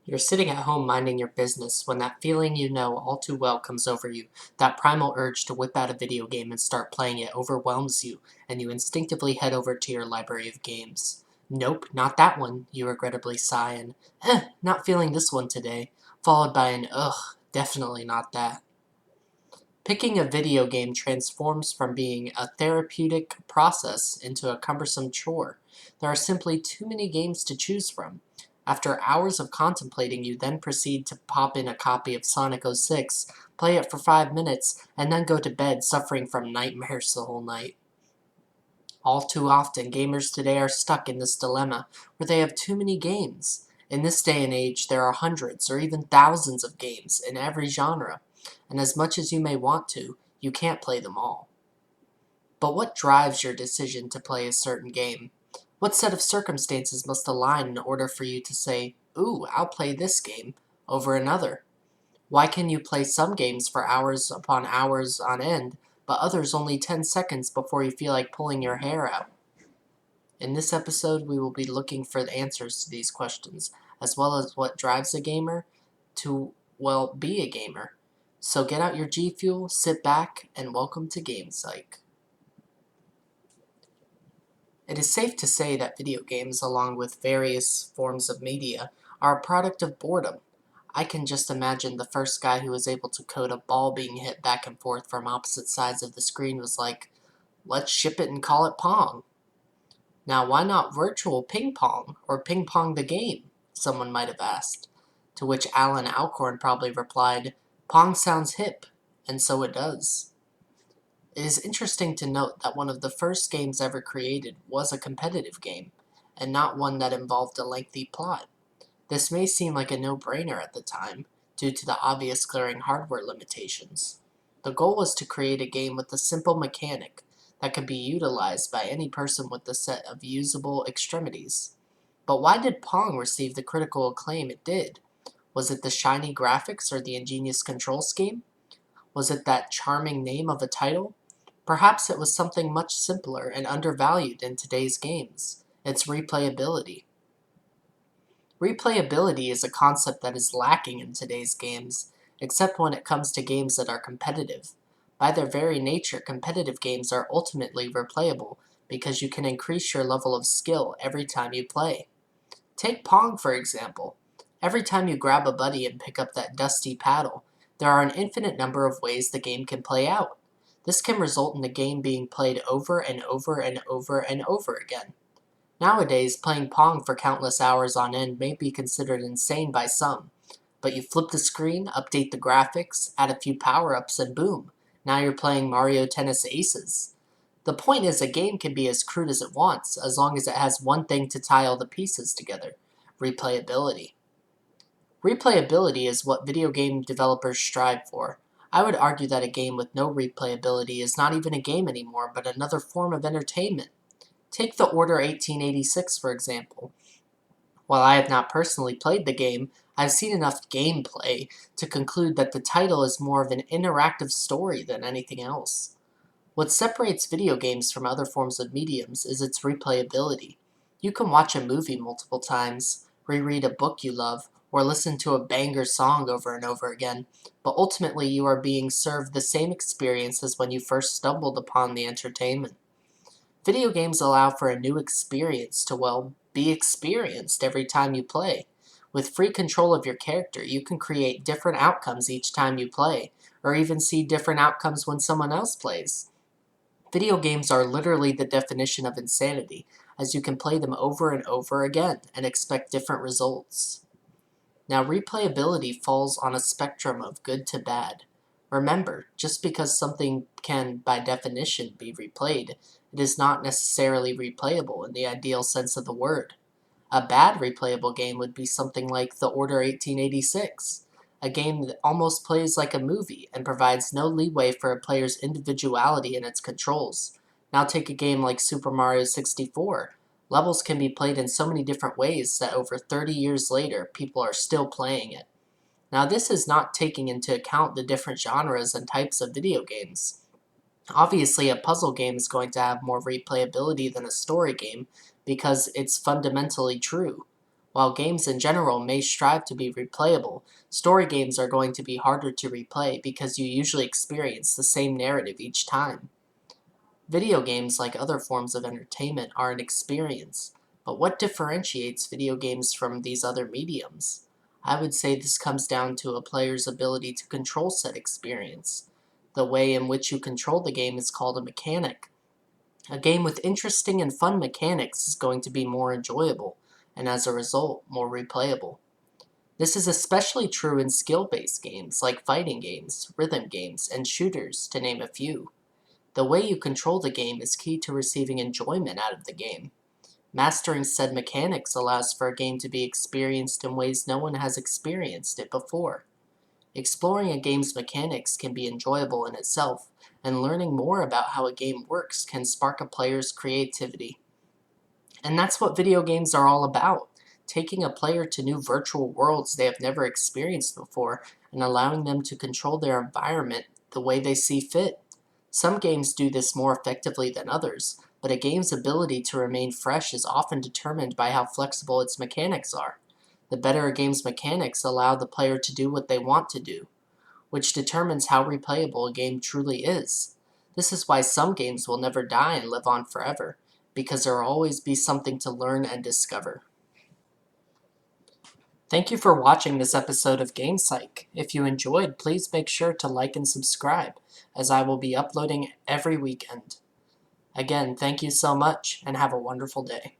You're sitting at home minding your business when that feeling you know all too well comes over you. That primal urge to whip out a video game and start playing it overwhelms you, and you instinctively head over to your library of games. Nope, not that one, you regrettably sigh and, not feeling this one today, followed by an ugh, definitely not that. Picking a video game transforms from being a therapeutic process into a cumbersome chore. There are simply too many games to choose from. After hours of contemplating, you then proceed to pop in a copy of Sonic 06, play it for 5 minutes, and then go to bed suffering from nightmares the whole night. All too often, gamers today are stuck in this dilemma where they have too many games. In this day and age, there are hundreds or even thousands of games in every genre, and as much as you may want to, you can't play them all. But what drives your decision to play a certain game? What set of circumstances must align in order for you to say, "Ooh, I'll play this game," over another? Why can you play some games for hours upon hours on end, but others only 10 seconds before you feel like pulling your hair out? In this episode, we will be looking for the answers to these questions, as well as what drives a gamer to, well, be a gamer. So get out your G Fuel, sit back, and welcome to GamePsyche. It is safe to say that video games, along with various forms of media, are a product of boredom. I can just imagine the first guy who was able to code a ball being hit back and forth from opposite sides of the screen was like, let's ship it and call it Pong. Now, why not virtual ping pong or ping pong the game? Someone might have asked. To which Alan Alcorn probably replied, Pong sounds hip, and so it does. It is interesting to note that one of the first games ever created was a competitive game, and not one that involved a lengthy plot. This may seem like a no-brainer at the time, due to the obvious glaring hardware limitations. The goal was to create a game with a simple mechanic that could be utilized by any person with a set of usable extremities. But why did Pong receive the critical acclaim it did? Was it the shiny graphics or the ingenious control scheme? Was it that charming name of a title? Perhaps it was something much simpler and undervalued in today's games, its replayability. Replayability is a concept that is lacking in today's games, except when it comes to games that are competitive. By their very nature, competitive games are ultimately replayable because you can increase your level of skill every time you play. Take Pong, for example. Every time you grab a buddy and pick up that dusty paddle, there are an infinite number of ways the game can play out. This can result in the game being played over and over and over and over again. Nowadays, playing Pong for countless hours on end may be considered insane by some, but you flip the screen, update the graphics, add a few power-ups, and boom, now you're playing Mario Tennis Aces. The point is a game can be as crude as it wants, as long as it has one thing to tie all the pieces together: replayability. Replayability is what video game developers strive for. I would argue that a game with no replayability is not even a game anymore, but another form of entertainment. Take the Order 1886, for example. While I have not personally played the game, I've seen enough gameplay to conclude that the title is more of an interactive story than anything else. What separates video games from other forms of mediums is its replayability. You can watch a movie multiple times, reread a book you love, or listen to a banger song over and over again, but ultimately you are being served the same experience as when you first stumbled upon the entertainment. Video games allow for a new experience to, well, be experienced every time you play. With free control of your character, you can create different outcomes each time you play, or even see different outcomes when someone else plays. Video games are literally the definition of insanity, as you can play them over and over again and expect different results. Now, replayability falls on a spectrum of good to bad. Remember, just because something can, by definition, be replayed, it is not necessarily replayable in the ideal sense of the word. A bad replayable game would be something like The Order 1886, a game that almost plays like a movie and provides no leeway for a player's individuality in its controls. Now take a game like Super Mario 64. Levels can be played in so many different ways that over 30 years later, people are still playing it. Now this is not taking into account the different genres and types of video games. Obviously, a puzzle game is going to have more replayability than a story game because it's fundamentally true. While games in general may strive to be replayable, story games are going to be harder to replay because you usually experience the same narrative each time. Video games, like other forms of entertainment, are an experience, but what differentiates video games from these other mediums? I would say this comes down to a player's ability to control said experience. The way in which you control the game is called a mechanic. A game with interesting and fun mechanics is going to be more enjoyable, and as a result, more replayable. This is especially true in skill-based games like fighting games, rhythm games, and shooters, to name a few. The way you control the game is key to receiving enjoyment out of the game. Mastering said mechanics allows for a game to be experienced in ways no one has experienced it before. Exploring a game's mechanics can be enjoyable in itself, and learning more about how a game works can spark a player's creativity. And that's what video games are all about, taking a player to new virtual worlds they have never experienced before and allowing them to control their environment the way they see fit. Some games do this more effectively than others, but a game's ability to remain fresh is often determined by how flexible its mechanics are. The better a game's mechanics allow the player to do what they want to do, which determines how replayable a game truly is. This is why some games will never die and live on forever, because there will always be something to learn and discover. Thank you for watching this episode of GamePsyche. If you enjoyed, please make sure to like and subscribe, as I will be uploading every weekend. Again, thank you so much, and have a wonderful day.